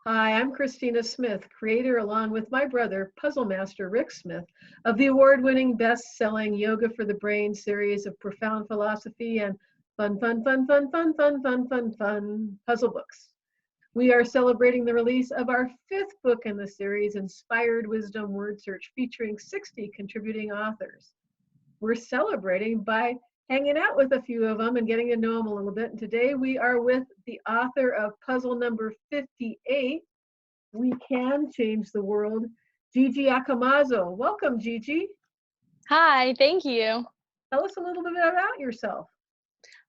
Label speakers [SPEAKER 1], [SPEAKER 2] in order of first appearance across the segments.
[SPEAKER 1] Hi, I'm Christina Smith, creator along with my brother, puzzle master Rick Smith, of the award-winning best-selling Yoga for the Brain series of profound philosophy and fun puzzle books. We are celebrating the release of our fifth book in the series, Inspired Wisdom Word Search, featuring 60 contributing authors. We're celebrating by hanging out with a few of them and getting to know them a little bit. And today we are with the author of puzzle number 58, We Can Change the World, Gigi Accomazzo. Welcome, Gigi.
[SPEAKER 2] Hi, thank you.
[SPEAKER 1] Tell us a little bit about yourself.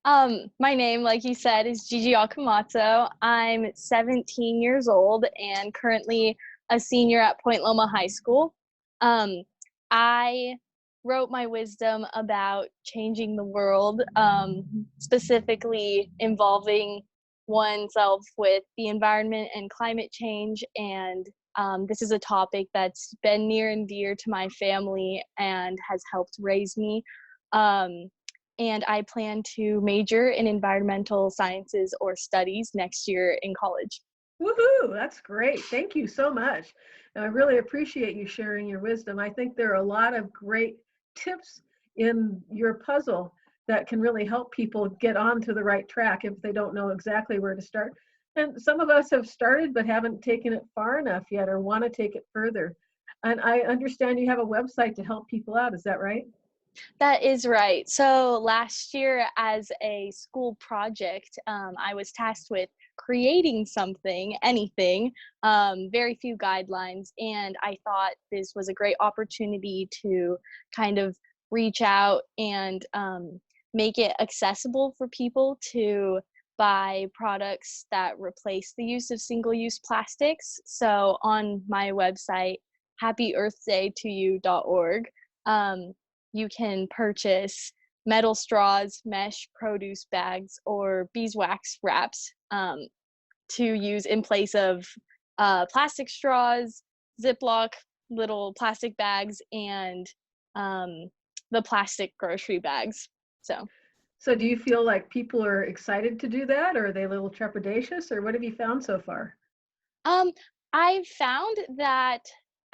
[SPEAKER 2] My name, like you said, is Gigi Accomazzo. I'm 17 years old and currently a senior at Point Loma High School. I wrote my wisdom about changing the world, specifically involving oneself with the environment and climate change. And this is a topic that's been near and dear to my family and has helped raise me. And I plan to major in environmental sciences or studies next year in college.
[SPEAKER 1] Woohoo! That's great. Thank you so much. And I really appreciate you sharing your wisdom. I think there are a lot of great tips in your puzzle that can really help people get onto the right track if they don't know exactly where to start. And some of us have started but haven't taken it far enough yet or want to take it further. And I understand you have a website to help people out. Is that right?
[SPEAKER 2] That is right. So last year, as a school project, I was tasked with creating something, anything, very few guidelines. And I thought this was a great opportunity to kind of reach out and make it accessible for people to buy products that replace the use of single-use plastics. So on my website, happyearthdaytoyou.org, you can purchase metal straws, mesh produce bags, or beeswax wraps to use in place of plastic straws, Ziploc little plastic bags, and the plastic grocery bags.
[SPEAKER 1] So do you feel like people are excited to do that, or are they a little trepidatious, or what have you found so far?
[SPEAKER 2] Um, I've found that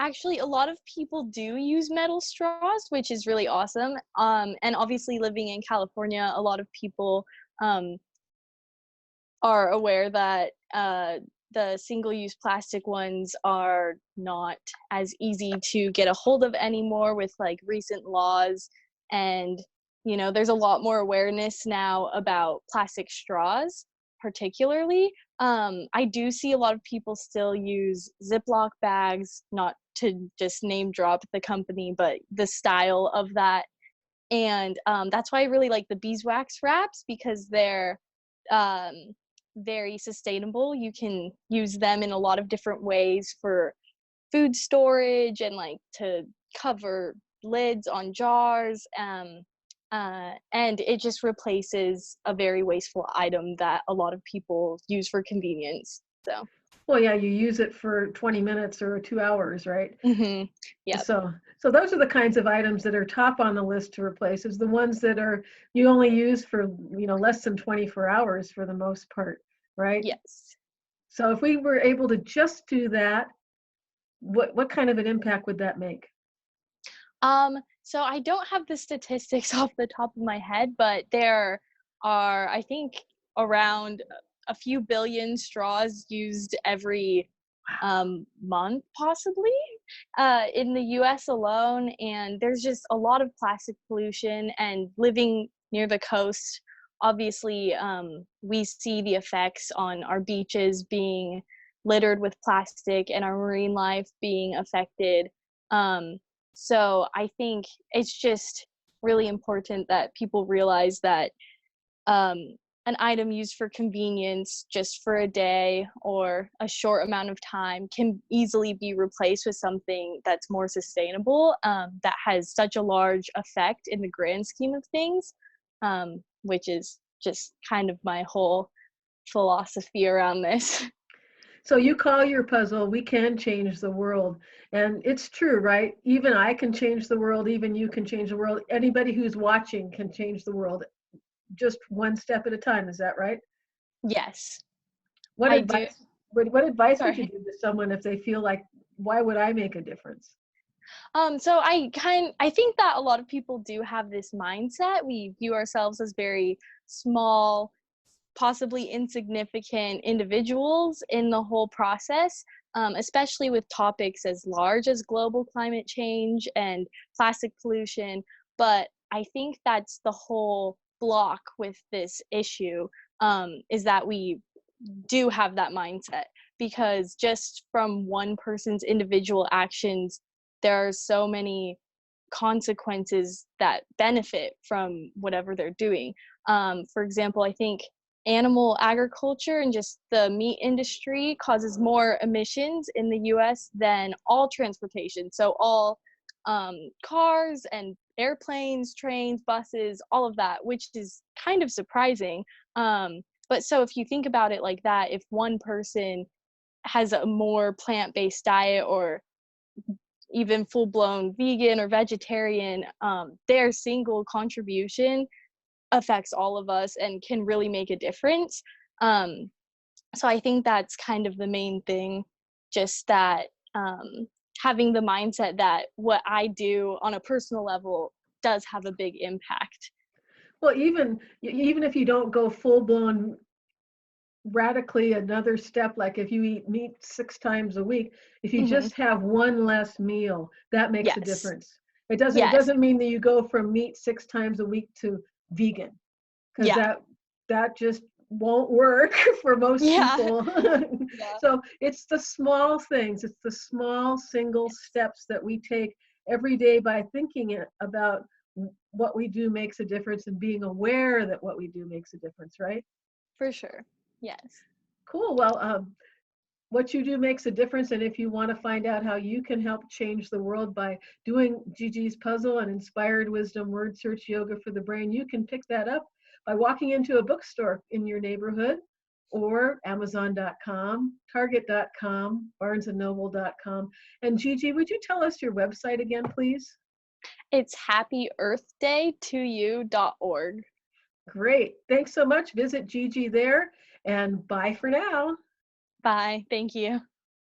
[SPEAKER 2] actually a lot of people do use metal straws, which is really awesome. And obviously living in California, a lot of people um, are aware that the single-use plastic ones are not as easy to get a hold of anymore with like recent laws. And there's a lot more awareness now about plastic straws particularly. I do see a lot of people still use Ziploc bags, not to just name drop the company, but the style of that. And that's why I really like the beeswax wraps, because they're um, very sustainable. You can use them in a lot of different ways for food storage and like to cover lids on jars. And it just replaces a very wasteful item that a lot of people use for convenience. So,
[SPEAKER 1] Well, yeah, you use it for 20 minutes or 2 hours, right?
[SPEAKER 2] yeah.
[SPEAKER 1] So those are the kinds of items that are top on the list to replace, is the ones that are you only use for, less than 24 hours for the most part, right?
[SPEAKER 2] Yes.
[SPEAKER 1] So if we were able to just do that, what kind of an impact would that make?
[SPEAKER 2] So I don't have the statistics off the top of my head, but there are, I think, around a few billion straws used every month, possibly, in the US alone. And there's just a lot of plastic pollution. And living near the coast, obviously, we see the effects on our beaches being littered with plastic and our marine life being affected. So I think it's just really important that people realize that an item used for convenience just for a day or a short amount of time can easily be replaced with something that's more sustainable, that has such a large effect in the grand scheme of things, which is just kind of my whole philosophy around this.
[SPEAKER 1] So you call your puzzle, We Can Change the World. And it's true, right? Even I can change the world, even you can change the world. Anybody who's watching can change the world just one step at a time. Is that right?
[SPEAKER 2] Yes,
[SPEAKER 1] What
[SPEAKER 2] I do.
[SPEAKER 1] advice? What advice would you
[SPEAKER 2] Sorry.
[SPEAKER 1] give to someone if they feel like, why would I make a difference?
[SPEAKER 2] So I think that a lot of people do have this mindset. We view ourselves as very small, possibly insignificant individuals in the whole process, especially with topics as large as global climate change and plastic pollution. But I think that's the whole block with this issue, is that we do have that mindset, because just from one person's individual actions, there are so many consequences that benefit from whatever they're doing. For example, I think animal agriculture and just the meat industry causes more emissions in the US than all transportation. So, all cars and airplanes, trains, buses, all of that, which is kind of surprising. But so, if you think about it like that, if one person has a more plant based diet, or even full blown vegan or vegetarian, their single contribution affects all of us and can really make a difference. Um, so I think that's kind of the main thing, just that, having the mindset that what I do on a personal level does have a big impact.
[SPEAKER 1] Well, even if you don't go full blown radically another step, like if you eat meat 6 times a week, if you
[SPEAKER 2] Hmm.
[SPEAKER 1] just have one less meal, that makes a
[SPEAKER 2] Yes.
[SPEAKER 1] difference. It
[SPEAKER 2] Yes.
[SPEAKER 1] doesn't mean that you go from meat 6 times a week to vegan, because
[SPEAKER 2] Yeah.
[SPEAKER 1] that just won't work for most
[SPEAKER 2] Yeah.
[SPEAKER 1] people.
[SPEAKER 2] Yeah.
[SPEAKER 1] So it's the small things, it's the small single
[SPEAKER 2] Yes.
[SPEAKER 1] steps that we take every day by thinking about what we do makes a difference, and being aware that what we do makes a difference, right?
[SPEAKER 2] For sure. Yes.
[SPEAKER 1] Cool. Well, what you do makes a difference. And if you want to find out how you can help change the world by doing Gigi's puzzle and inspired wisdom word search yoga for the brain, you can pick that up by walking into a bookstore in your neighborhood, or Amazon.com, Target.com, BarnesandNoble.com. And Gigi, would you tell us your website again, please?
[SPEAKER 2] It's happyearthdaytoyou.org.
[SPEAKER 1] Great. Thanks so much. Visit Gigi there, and bye for now.
[SPEAKER 2] Bye. Thank you.